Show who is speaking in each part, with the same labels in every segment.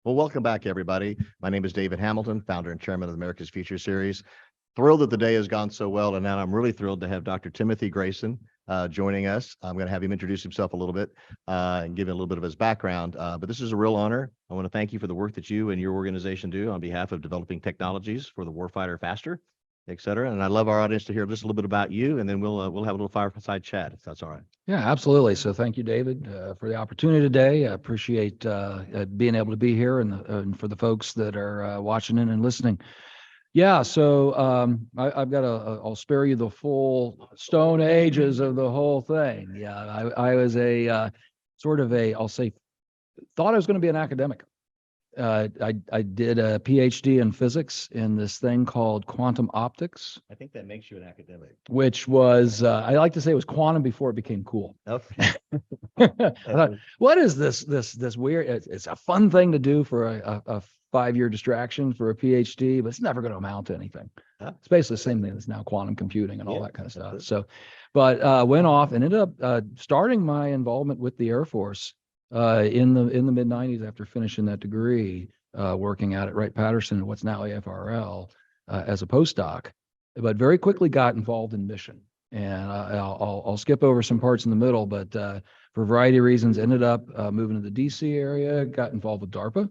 Speaker 1: Well, welcome back, everybody. My name is David Hamilton, founder and chairman of the America's Future Series. Thrilled that the day has gone so well, and now I'm really thrilled to have Dr. Timothy Grayson joining us. I'm going to have him introduce himself a little bit and give a little bit of his background. But this is a real honor. I want to thank you for the work that you and your organization do on behalf of developing technologies for the warfighter faster, et cetera. And I'd love our audience to hear just a little bit about you, and then we'll have a little fireside chat, if that's all right.
Speaker 2: Yeah, absolutely. So thank you, David, for the opportunity today. I appreciate being able to be here and for the folks that are watching in and listening. Yeah, so I've got I'll spare you the full stone ages of the whole thing. Yeah, I was I'll say, thought I was going to be an academic. I did a PhD in physics in this thing called quantum optics.
Speaker 1: I think that makes you an academic.
Speaker 2: Which was, I like to say it was quantum before it became cool.
Speaker 1: Okay.
Speaker 2: I thought, what is this weird, it's a fun thing to do for a 5-year distraction for a PhD, but it's never going to amount to anything.
Speaker 1: Huh?
Speaker 2: It's basically the same thing as now quantum computing and all that kind of stuff.
Speaker 1: Absolutely.
Speaker 2: So, but went off and ended up starting my involvement with the Air Force in the mid 90s after finishing that degree, working out at Wright-Patterson, what's now AFRL, as a postdoc, but very quickly got involved in mission. And I'll skip over some parts in the middle, but for a variety of reasons, ended up moving to the DC area, got involved with DARPA,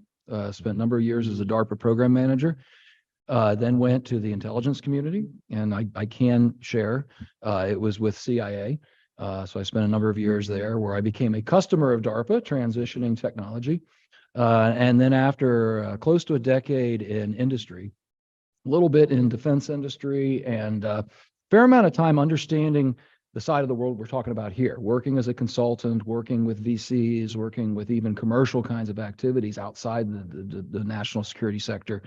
Speaker 2: spent a number of years as a DARPA program manager, then went to the intelligence community, and I can share, it was with CIA. So I spent a number of years there where I became a customer of DARPA, transitioning technology. And then after close to a decade in industry, a little bit in defense industry, and a fair amount of time understanding the side of the world we're talking about here, working as a consultant, working with VCs, working with even commercial kinds of activities outside the national security sector.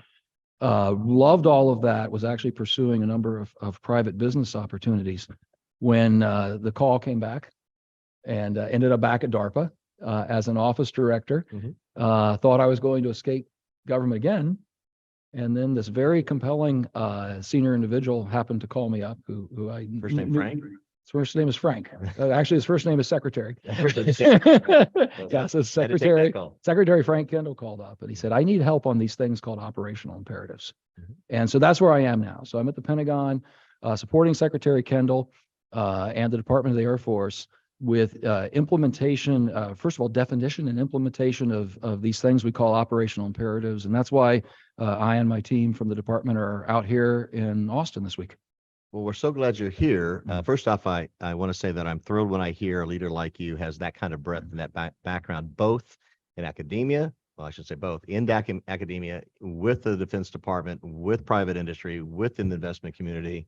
Speaker 2: Loved all of that, was actually pursuing a number of private business opportunities when the call came back, and ended up back at DARPA as an office director. Thought I was going to escape government again. And then this very compelling senior individual happened to call me up, who I
Speaker 1: First name Frank?
Speaker 2: His first name is Frank. Actually, his first name is Secretary. Yeah, so Secretary Frank Kendall called up, and he said, I need help on these things called operational imperatives. And so that's where I am now. So I'm at the Pentagon, supporting Secretary Kendall and the Department of the Air Force with implementation, first of all, definition and implementation of these things we call operational imperatives. And that's why I and my team from the department are out here in Austin this week.
Speaker 1: Well, we're so glad you're here. First off, I want to say that I'm thrilled when I hear a leader like you has that kind of breadth and that background, both in academia, well, I should say both, in academia, with the Defense Department, with private industry, within the investment community,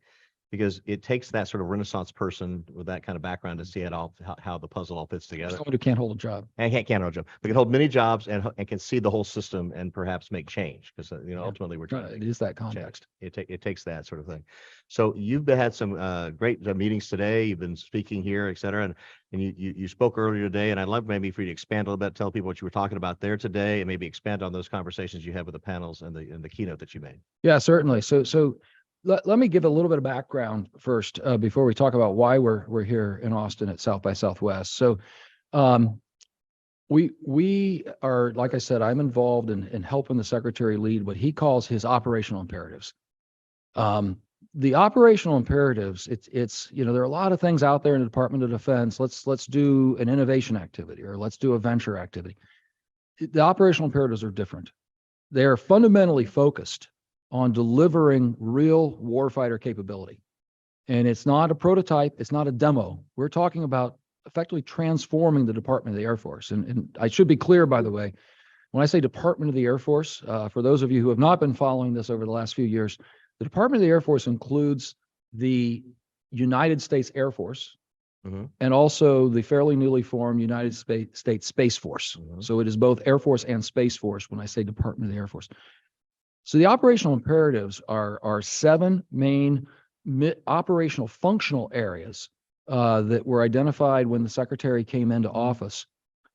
Speaker 1: because it takes that sort of Renaissance person with that kind of background to see it all, how the puzzle all fits together.
Speaker 2: Someone who can't hold a job.
Speaker 1: And can't hold a job, but can hold many jobs and can see the whole system and perhaps make change, because ultimately we're trying to
Speaker 2: It is that context.
Speaker 1: it takes that sort of thing. So you've had some great meetings today. You've been speaking here, et cetera, and you spoke earlier today. And I'd love maybe for you to expand a little bit, tell people what you were talking about there today, and maybe expand on those conversations you had with the panels and the keynote that you made. Yeah,
Speaker 2: certainly. So let me give a little bit of background first before we talk about why we're here in Austin at South by Southwest. So we are, like I said, I'm involved in helping the Secretary lead what he calls his operational imperatives. The operational imperatives, it's there are a lot of things out there in the Department of Defense. Let's do an innovation activity, or let's do a venture activity. The operational imperatives are different. They are fundamentally focused on delivering real warfighter capability. And it's not a prototype, it's not a demo. We're talking about effectively transforming the Department of the Air Force. And I should be clear, by the way, when I say Department of the Air Force, for those of you who have not been following this over the last few years, the Department of the Air Force includes the United States Air Force, and also the fairly newly formed United States Space Force. So it is both Air Force and Space Force when I say Department of the Air Force. So the operational imperatives are 7 main operational functional areas that were identified when the Secretary came into office,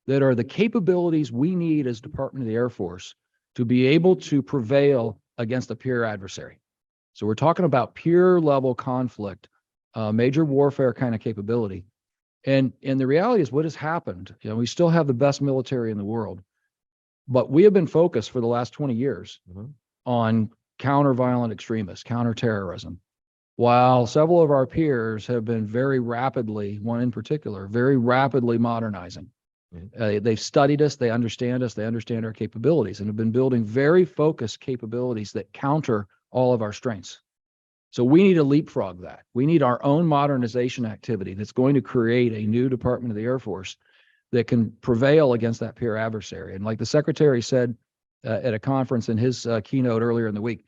Speaker 2: that are the capabilities we need as Department of the Air Force to be able to prevail against a peer adversary. So we're talking about peer level conflict, major warfare kind of capability. And the reality is what has happened, we still have the best military in the world, But we have been focused for the last 20 years
Speaker 1: Mhm.
Speaker 2: on counter-violent extremists, counterterrorism, while several of our peers have been very rapidly, one in particular, very rapidly modernizing. They've studied us, they understand our capabilities, and have been building very focused capabilities that counter all of our strengths. So we need to leapfrog that. We need our own modernization activity that's going to create a new Department of the Air Force that can prevail against that peer adversary. And like the Secretary said at a conference in his keynote earlier in the week,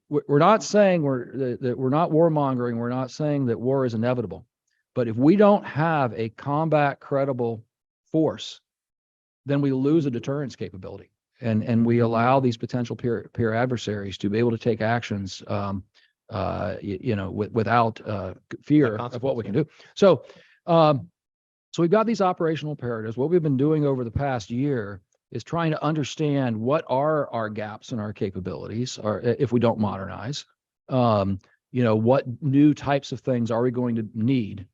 Speaker 2: we're not saying that we're not warmongering. We're not saying that war is inevitable. But if we don't have a combat credible force, then we lose a deterrence capability. And we allow these potential peer adversaries to be able to take actions without fear of what we can do. So we've got these operational imperatives. What we've been doing over the past year is trying to understand what are our gaps in our capabilities, or if we don't modernize, what new types of things are we going to need?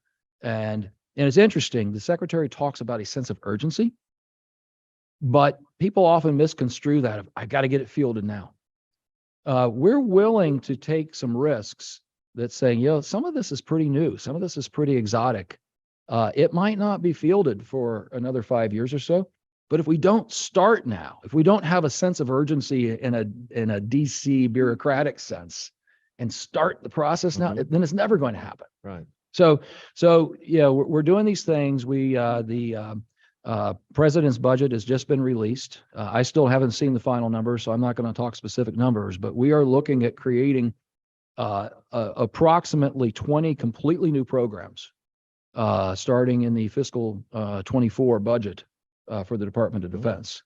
Speaker 2: And it's interesting, the Secretary talks about a sense of urgency, but people often misconstrue that of, I got to get it fielded now. We're willing to take some risks that saying, some of this is pretty new. Some of this is pretty exotic. It might not be fielded for another 5 years or so, but if we don't start now, if we don't have a sense of urgency in a DC bureaucratic sense and start the process now, then it's never going to happen.
Speaker 1: Right.
Speaker 2: So we're doing these things. The president's budget has just been released. I still haven't seen the final numbers, so I'm not going to talk specific numbers, but we are looking at creating approximately 20 completely new programs starting in the fiscal 24 budget for the Department of Defense,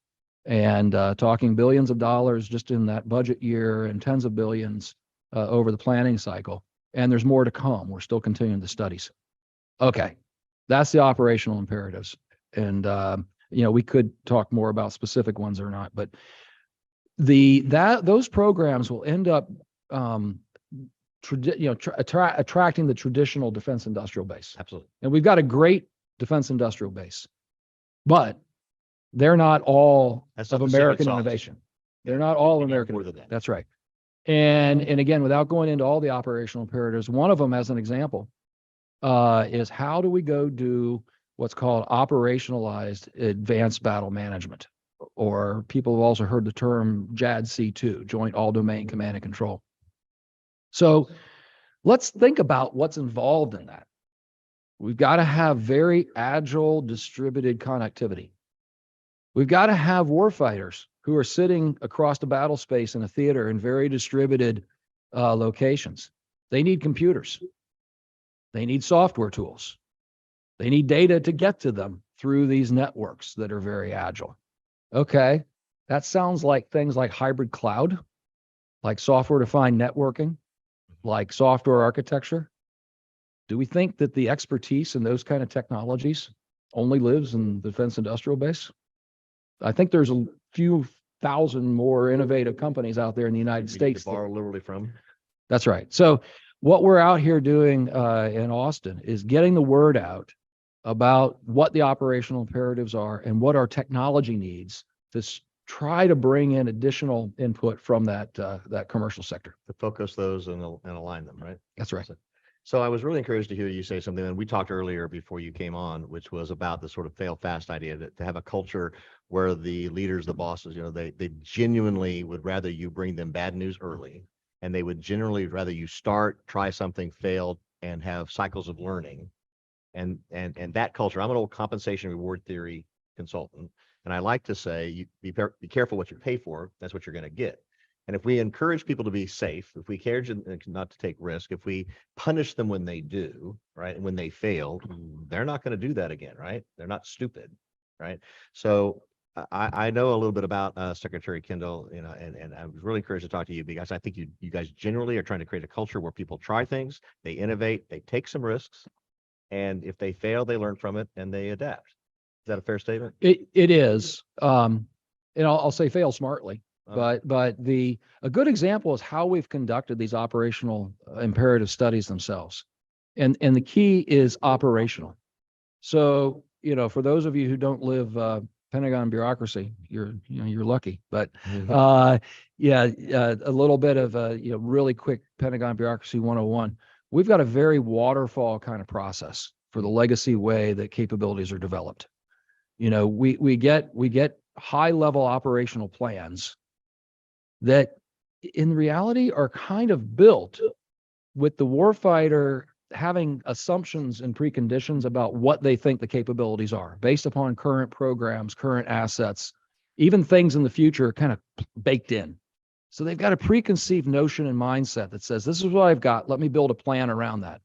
Speaker 2: and talking billions of dollars just in that budget year and tens of billions over the planning cycle. And there's more to come. We're still continuing the studies. Okay, that's the operational imperatives. And we could talk more about specific ones or not, but those programs will end up attracting the traditional defense industrial base.
Speaker 1: Absolutely.
Speaker 2: And we've got a great defense industrial base, but they're not all of American innovation. They're not all American. That's right. And again, without going into all the operational imperatives, one of them, as an example, is how do we go do what's called operationalized advanced battle management, or people have also heard the term JADC2, Joint All Domain Command and Control. So let's think about what's involved in that. We've got to have very agile, distributed connectivity. We've got to have warfighters who are sitting across the battle space in a theater in very distributed locations. They need computers. They need software tools. They need data to get to them through these networks that are very agile. Okay, that sounds like things like hybrid cloud, like software-defined networking, like software architecture. Do we think that the expertise in those kind of technologies only lives in the defense industrial base? I think there's a few thousand more innovative companies out there in the United States.
Speaker 1: To borrow literally from.
Speaker 2: That's right. So what we're out here doing in Austin is getting the word out about what the operational imperatives are and what our technology needs to try to bring in additional input from that commercial sector.
Speaker 1: To focus those and align them, right?
Speaker 2: That's right.
Speaker 1: So I was really encouraged to hear you say something, and we talked earlier before you came on, which was about the sort of fail fast idea, to have a culture where the leaders, the bosses, they genuinely would rather you bring them bad news early, and they would generally rather you start, try something, fail, and have cycles of learning. And that culture, I'm an old compensation reward theory consultant, and I like to say, you be careful what you pay for. That's what you're going to get. And if we encourage people to be safe, if we encourage them not to take risk, if we punish them when they do, right, and when they fail, they're not going to do that again, right? They're not stupid, right? So I know a little bit about Secretary Kendall, and I was really encouraged to talk to you because I think you guys generally are trying to create a culture where people try things, they innovate, they take some risks, and if they fail, they learn from it and they adapt. Is that a fair statement?
Speaker 2: It is. And I'll say fail smartly. But a good example is how we've conducted these operational imperative studies themselves. And the key is operational. So, for those of you who don't live Pentagon bureaucracy, you're lucky. But
Speaker 1: Mhm.
Speaker 2: a little bit of really quick Pentagon bureaucracy 101. We've got a very waterfall kind of process for the legacy way that capabilities are developed. We get high level operational plans that in reality are kind of built with the warfighter having assumptions and preconditions about what they think the capabilities are based upon current programs, current assets, even things in the future kind of baked in. So they've got a preconceived notion and mindset that says, this is what I've got. Let me build a plan around that.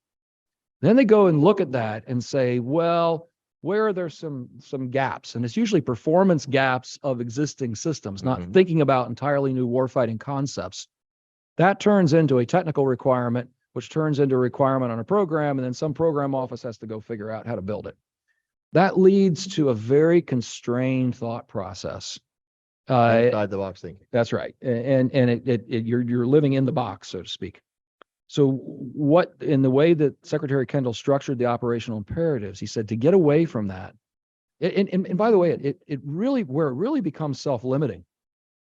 Speaker 2: Then they go and look at that and say, well, where are there some gaps? And it's usually performance gaps of existing systems, not thinking about entirely new warfighting concepts. That turns into a technical requirement, which turns into a requirement on a program, and then some program office has to go figure out how to build it. That leads to a very constrained thought process.
Speaker 1: Inside the box thinking.
Speaker 2: That's right, and you're living in the box, so to speak. So what, in the way that Secretary Kendall structured the operational imperatives, he said to get away from that. And by the way, it really, where it really becomes self-limiting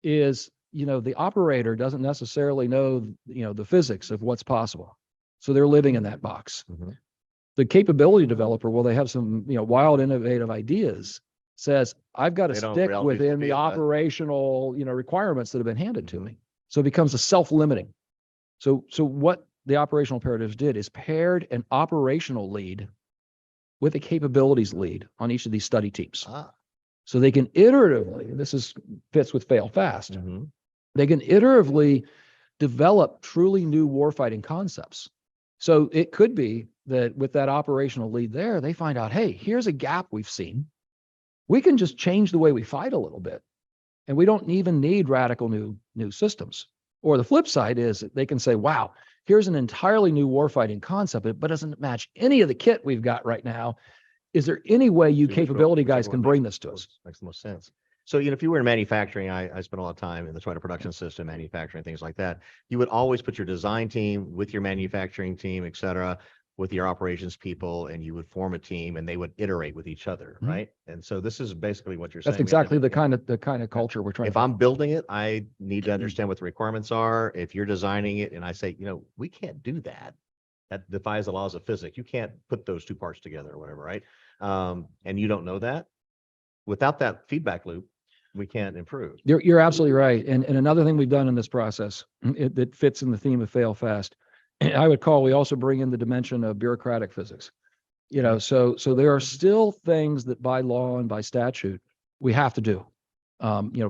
Speaker 2: is, the operator doesn't necessarily know, the physics of what's possible. So they're living in that box. The capability developer, well, they have some, wild, innovative ideas, says, I've got to stick within the operational, requirements that have been handed to me. So it becomes a self-limiting. So what the operational imperatives did is paired an operational lead with a capabilities lead on each of these study teams. So they can iteratively, and this fits with fail fast. They can iteratively develop truly new warfighting concepts. So it could be that with that operational lead there, they find out, hey, here's a gap we've seen. We can just change the way we fight a little bit, and we don't even need radical new systems. Or the flip side is that they can say, wow, here's an entirely new warfighting concept, but doesn't match any of the kit we've got right now. Is there any way you capability guys can bring this to us?
Speaker 1: Makes the most sense. So, if you were in manufacturing, I spent a lot of time in the Toyota production system, manufacturing, things like that. You would always put your design team with your manufacturing team, et cetera, with your operations people, and you would form a team and they would iterate with each other, right? And so this is basically what you're saying.
Speaker 2: That's exactly the kind of culture we're trying
Speaker 1: If
Speaker 2: to.
Speaker 1: I'm building it, I need to understand what the requirements are. If you're designing it and I say, we can't do that, that defies the laws of physics. You can't put those two parts together or whatever, right? And you don't know that. Without that feedback loop, we can't improve.
Speaker 2: You're absolutely right. And another thing we've done in this process that fits in the theme of fail fast, I would call, we also bring in the dimension of bureaucratic physics. So there are still things that by law and by statute we have to do.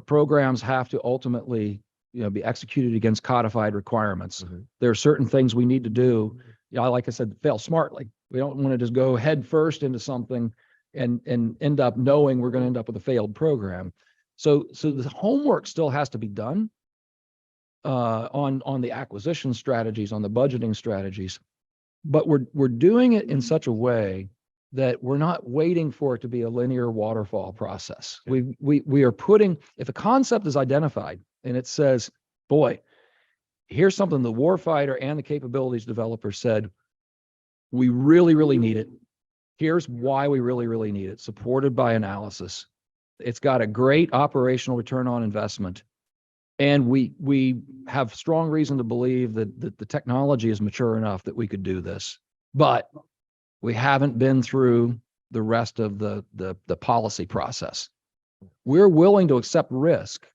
Speaker 2: Programs have to ultimately, be executed against codified requirements. There are certain things we need to do. Like I said, fail smartly. We don't want to just go head first into something and end up knowing we're going to end up with a failed program. So the homework still has to be done on the acquisition strategies, on the budgeting strategies, but we're doing it in such a way that we're not waiting for it to be a linear waterfall process. We are putting, if a concept is identified and it says, boy, here's something the warfighter and the capabilities developer said, we really, really need it. Here's why we really, really need it, supported by analysis. It's got a great operational return on investment. And we have strong reason to believe that the technology is mature enough that we could do this. But we haven't been through the rest of the policy process. We're willing to accept risk,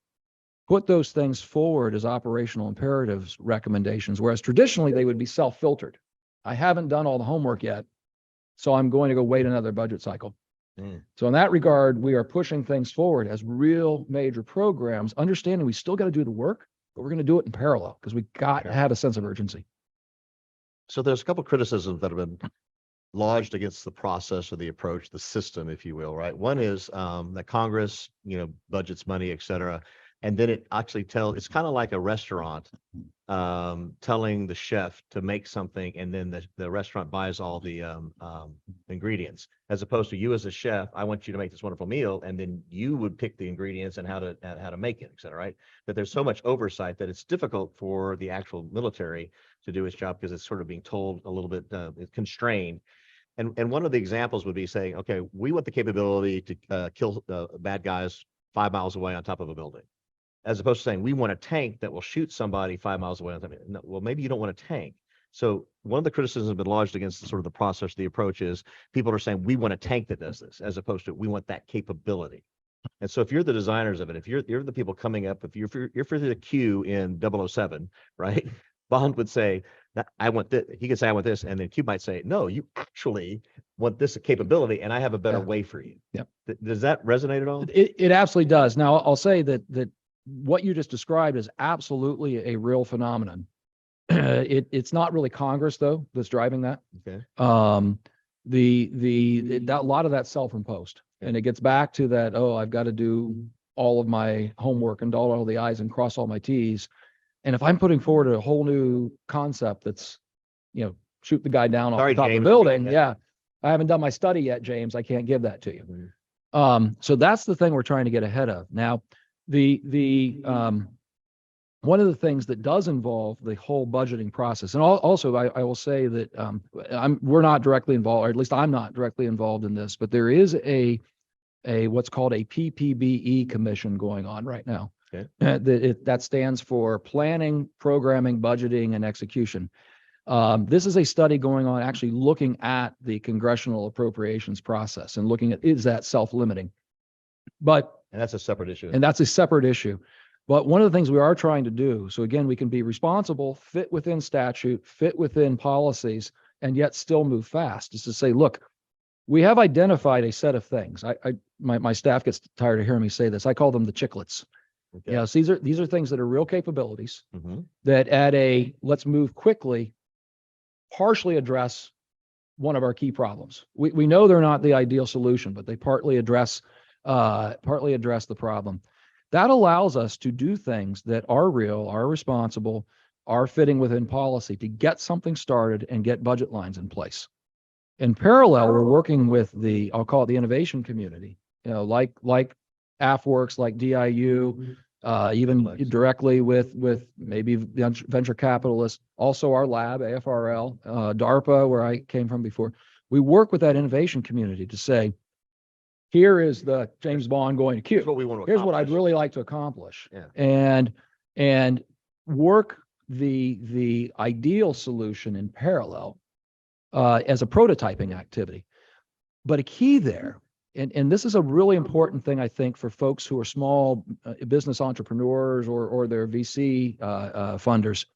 Speaker 2: put those things forward as operational imperatives recommendations, whereas traditionally they would be self-filtered. I haven't done all the homework yet, so I'm going to go wait another budget cycle. So in that regard, we are pushing things forward as real major programs, understanding we still got to do the work, but we're going to do it in parallel because we got to have a sense of urgency.
Speaker 1: So there's a couple of criticisms that have been lodged against the process or the approach, the system, if you will, right? One is that Congress, budgets money, et cetera. And then it actually it's kind of like a restaurant telling the chef to make something, and then the restaurant buys all the ingredients, as opposed to you as a chef, I want you to make this wonderful meal, and then you would pick the ingredients and how to make it, et cetera, right? That there's so much oversight that it's difficult for the actual military to do its job because it's sort of being told a little bit constrained. And one of the examples would be saying, okay, we want the capability to kill bad guys 5 miles away on top of a building, as opposed to saying we want a tank that will shoot somebody 5 miles away on top. No, well, maybe you don't want a tank. So one of the criticisms have been lodged against sort of the process, the approach is people are saying we want a tank that does this, as opposed to we want that capability. And so if you're the designers of it, if you're the people coming up, if you're for the Q in 007, right? Bond would say, I want this. He could say, I want this. And then Q might say, no, you actually want this capability and I have a better way for you.
Speaker 2: Yep.
Speaker 1: Does that resonate at all?
Speaker 2: It absolutely does. Now I'll say that what you just described is absolutely a real phenomenon. It's not really Congress though that's driving that.
Speaker 1: Okay.
Speaker 2: A lot of that's self-imposed, and it gets back to that. Oh, I've got to do all of my homework and dot all the I's and cross all my T's. And if I'm putting forward a whole new concept that's, shoot the guy down off the top of the building. Yeah. I haven't done my study yet, James. I can't give that to you.
Speaker 1: Mm-hmm.
Speaker 2: So that's the thing we're trying to get ahead of. Now, one of the things that does involve the whole budgeting process, and also I will say that we're not directly involved, or at least I'm not directly involved in this, but there is a what's called a PPBE commission going on right now.
Speaker 1: Okay.
Speaker 2: That stands for Planning, Programming, Budgeting, and Execution. This is a study going on actually looking at the congressional appropriations process and looking at, is that self-limiting? And
Speaker 1: that's a separate issue.
Speaker 2: And that's a separate issue. But one of the things we are trying to do, so again, we can be responsible, fit within statute, fit within policies, and yet still move fast, is to say, look, we have identified a set of things. My staff gets tired of hearing me say this. I call them the chiclets.
Speaker 1: Okay.
Speaker 2: Yeah, so these are things that are real capabilities
Speaker 1: Mm-hmm.
Speaker 2: that at a let's move quickly, partially address one of our key problems. We know they're not the ideal solution, but they partly address the problem. That allows us to do things that are real, are responsible, are fitting within policy to get something started and get budget lines in place. In parallel, we're working with I'll call it the innovation community, like AFWorks, like DIU, even directly with maybe venture capitalists, also our lab, AFRL, DARPA, where I came from before. We work with that innovation community to say, here is the James Bond going to Q.
Speaker 1: Here's what we want to
Speaker 2: Here's what I'd
Speaker 1: accomplish.
Speaker 2: really like to accomplish.
Speaker 1: Yeah.
Speaker 2: And work the ideal solution in parallel as a prototyping activity. But a key there, and this is a really important thing, I think, for folks who are small business entrepreneurs or their VC funders.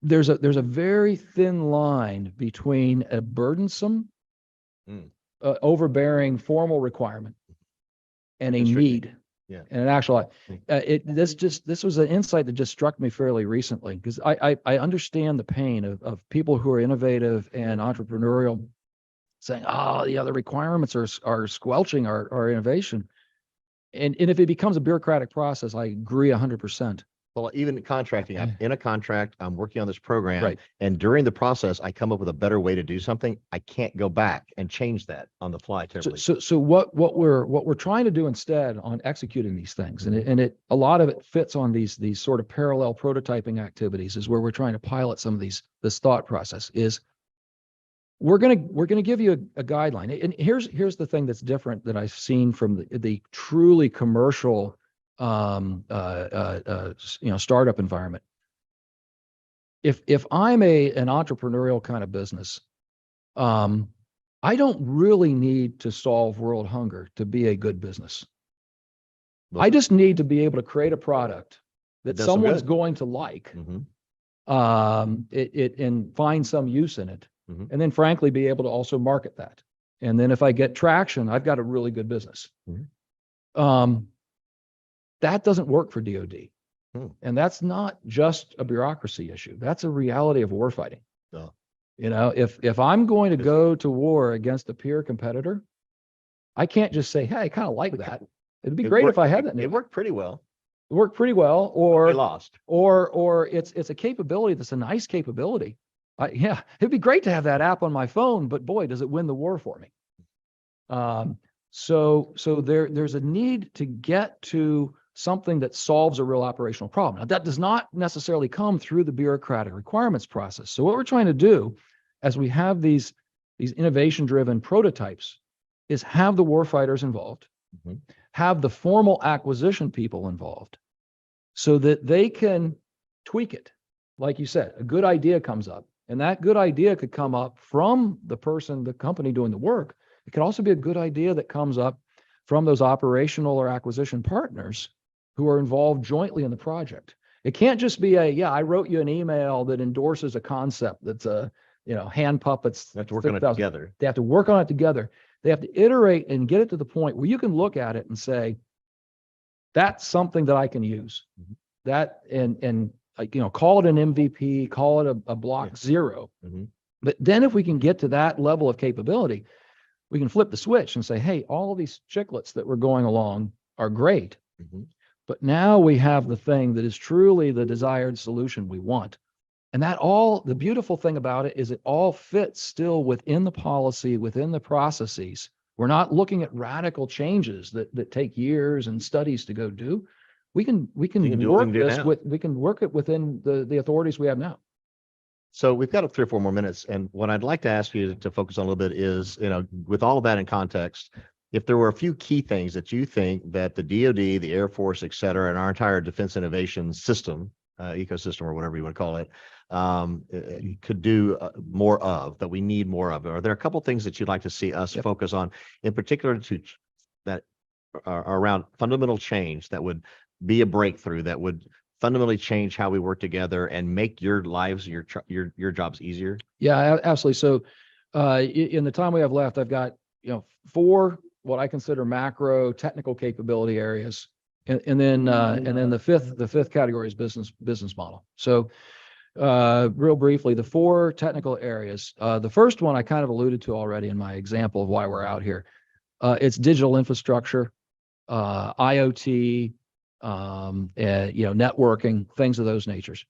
Speaker 2: There's a very thin line between a burdensome, overbearing formal requirement and a need.
Speaker 1: Yeah.
Speaker 2: And an actual, this was an insight that just struck me fairly recently, because I understand the pain of people who are innovative and entrepreneurial saying, the requirements are squelching our innovation. And if it becomes a bureaucratic process, I agree 100%.
Speaker 1: Well, even contracting, I'm in a contract, I'm working on this program,
Speaker 2: Right.
Speaker 1: and during the process, I come up with a better way to do something. I can't go back and change that on the fly terribly.
Speaker 2: So what we're trying to do instead on executing these things, and a lot of it fits on these sort of parallel prototyping activities, is where we're trying to pilot some of this thought process. Is we're gonna give you a guideline, and here's the thing that's different that I've seen from the truly commercial startup environment. If I'm an entrepreneurial kind of business, I don't really need to solve world hunger to be a good business. I just need to be able to create a product that someone's going to like, and find some use in it, and then frankly be able to also market that. And then if I get traction, I've got a really good business. That doesn't work for DoD. And that's not just a bureaucracy issue. That's a reality of warfighting.
Speaker 1: Oh.
Speaker 2: If I'm going to go to war against a peer competitor, I can't just say, hey, I kind of like that. It'd be great if I had that.
Speaker 1: It worked pretty well.
Speaker 2: It worked pretty well, or
Speaker 1: we lost.
Speaker 2: Or it's a capability that's a nice capability. It'd be great to have that app on my phone, but boy, does it win the war for me. So there's a need to get to something that solves a real operational problem. Now, that does not necessarily come through the bureaucratic requirements process. So what we're trying to do, as we have these these innovation-driven prototypes, is have the warfighters involved,
Speaker 1: Mhm.
Speaker 2: have the formal acquisition people involved, so that they can tweak it. Like you said, a good idea comes up, and that good idea could come up from the company doing the work. It could also be a good idea that comes up from those operational or acquisition partners who are involved jointly in the project. It can't just be yeah, I wrote you an email that endorses a concept that's hand puppets.
Speaker 1: They have to work on it
Speaker 2: 6,000.
Speaker 1: together.
Speaker 2: They have to work on it together. They have to iterate and get it to the point where you can look at it and say, that's something that I can use.
Speaker 1: Mhm.
Speaker 2: That and like, call it an MVP, call it a block
Speaker 1: Yeah.
Speaker 2: zero.
Speaker 1: Mhm.
Speaker 2: But then if we can get to that level of capability, we can flip the switch and say, hey, all of these chiclets that we're going along are great.
Speaker 1: Mhm.
Speaker 2: But now we have the thing that is truly the desired solution we want. And the beautiful thing about it is it all fits still within the policy, within the processes. We're not looking at radical changes that take years and studies to go do. We can
Speaker 1: You can do what we
Speaker 2: work
Speaker 1: can do
Speaker 2: this
Speaker 1: now.
Speaker 2: we can work it within the authorities we have now.
Speaker 1: So we've got 3 or 4 more minutes, and what I'd like to ask you to focus on a little bit is, with all of that in context, if there were a few key things that you think that the DoD, the Air Force, et cetera, and our entire defense innovation system, ecosystem, or whatever you want to call it, could do more of, that we need more of, are there a couple things that you'd like to see us
Speaker 2: Yep.
Speaker 1: focus on, in particular that are around fundamental change that would be a breakthrough, that would fundamentally change how we work together and make your lives, your jobs easier?
Speaker 2: Yeah, absolutely. So in the time we have left, I've got 4 what I consider macro technical capability areas, and then the fifth category is business model. So real briefly, the 4 technical areas. The first one I kind of alluded to already in my example of why we're out here. It's digital infrastructure, IoT, networking, things of those natures.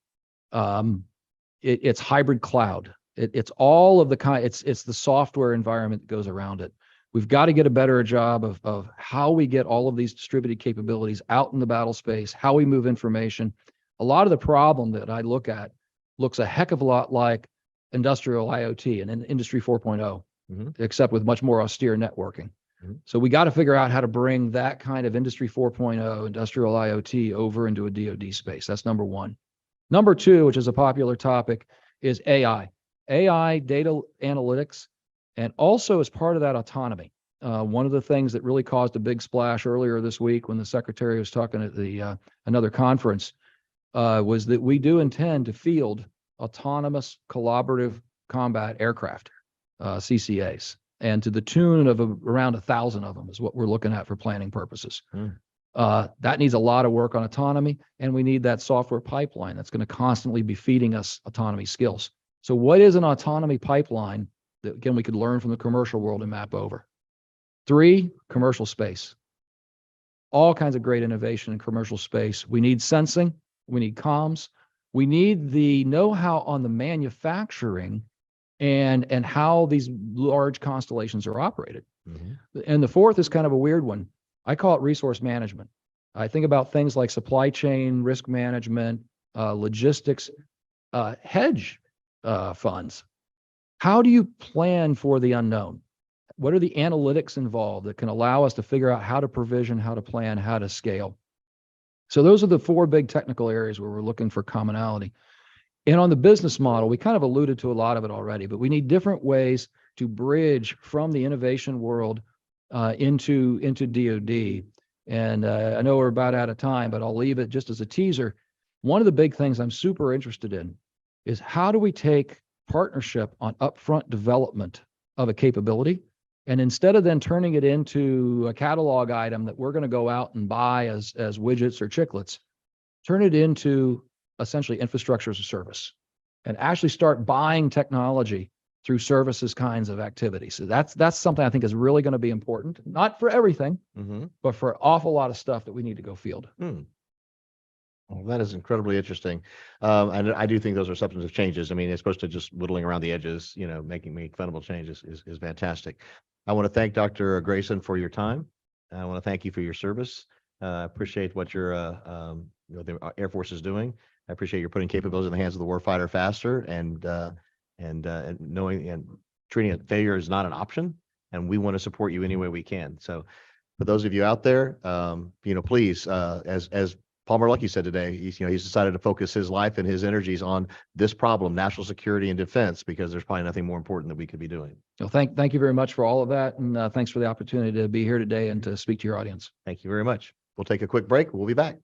Speaker 2: It's hybrid cloud. It's all of the it's the software environment that goes around it. We've got to get a better job of how we get all of these distributed capabilities out in the battle space, how we move information. A lot of the problem that I look at looks a heck of a lot like industrial IoT and Industry 4.0,
Speaker 1: Mhm.
Speaker 2: except with much more austere networking.
Speaker 1: Mhm.
Speaker 2: So we got to figure out how to bring that kind of Industry 4.0 industrial IoT over into a DoD space. That's number one. Number two, which is a popular topic, is AI. AI, data analytics, and also as part of that, autonomy. One of the things that really caused a big splash earlier this week when the secretary was talking at the another conference was that we do intend to field autonomous collaborative combat aircraft, CCAs, and to the tune of around 1,000 of them is what we're looking at for planning purposes.
Speaker 1: Mm.
Speaker 2: That needs a lot of work on autonomy, and we need that software pipeline that's going to constantly be feeding us autonomy skills. So what is an autonomy pipeline that, again, we could learn from the commercial world and map over? 3, commercial space. All kinds of great innovation in commercial space. We need sensing. We need comms. We need the know-how on the manufacturing and how these large constellations are operated.
Speaker 1: Mhm.
Speaker 2: And the 4th is kind of a weird one. I call it resource management. I think about things like supply chain, risk management, logistics, hedge funds. How do you plan for the unknown? What are the analytics involved that can allow us to figure out how to provision, how to plan, how to scale? So those are the 4 big technical areas where we're looking for commonality. And on the business model, we kind of alluded to a lot of it already, but we need different ways to bridge from the innovation world into DoD. And I know we're about out of time, but I'll leave it just as a teaser. One of the big things I'm super interested in is how do we take partnership on upfront development of a capability, and instead of then turning it into a catalog item that we're going to go out and buy as widgets or chiclets, turn it into essentially infrastructure as a service and actually start buying technology through services kinds of activities. So that's something I think is really going to be important, not for everything,
Speaker 1: Mhm.
Speaker 2: but for an awful lot of stuff that we need to go field.
Speaker 1: Mm. Well, that is incredibly interesting. And I do think those are substantive changes. I mean, it's supposed to just whittling around the edges, making fundamental changes is fantastic. I want to thank Dr. Grayson for your time. I want to thank you for your service. I appreciate what the Air Force is doing. I appreciate your putting capabilities in the hands of the warfighter faster and knowing and treating it, failure is not an option, and we want to support you any way we can. So for those of you out there, please, as Palmer Luckey said today, he's decided to focus his life and his energies on this problem, national security and defense, because there's probably nothing more important that we could be doing.
Speaker 2: Well, thank you very much for all of that. And thanks for the opportunity to be here today and to speak to your audience.
Speaker 1: Thank you very much. We'll take a quick break. We'll be back.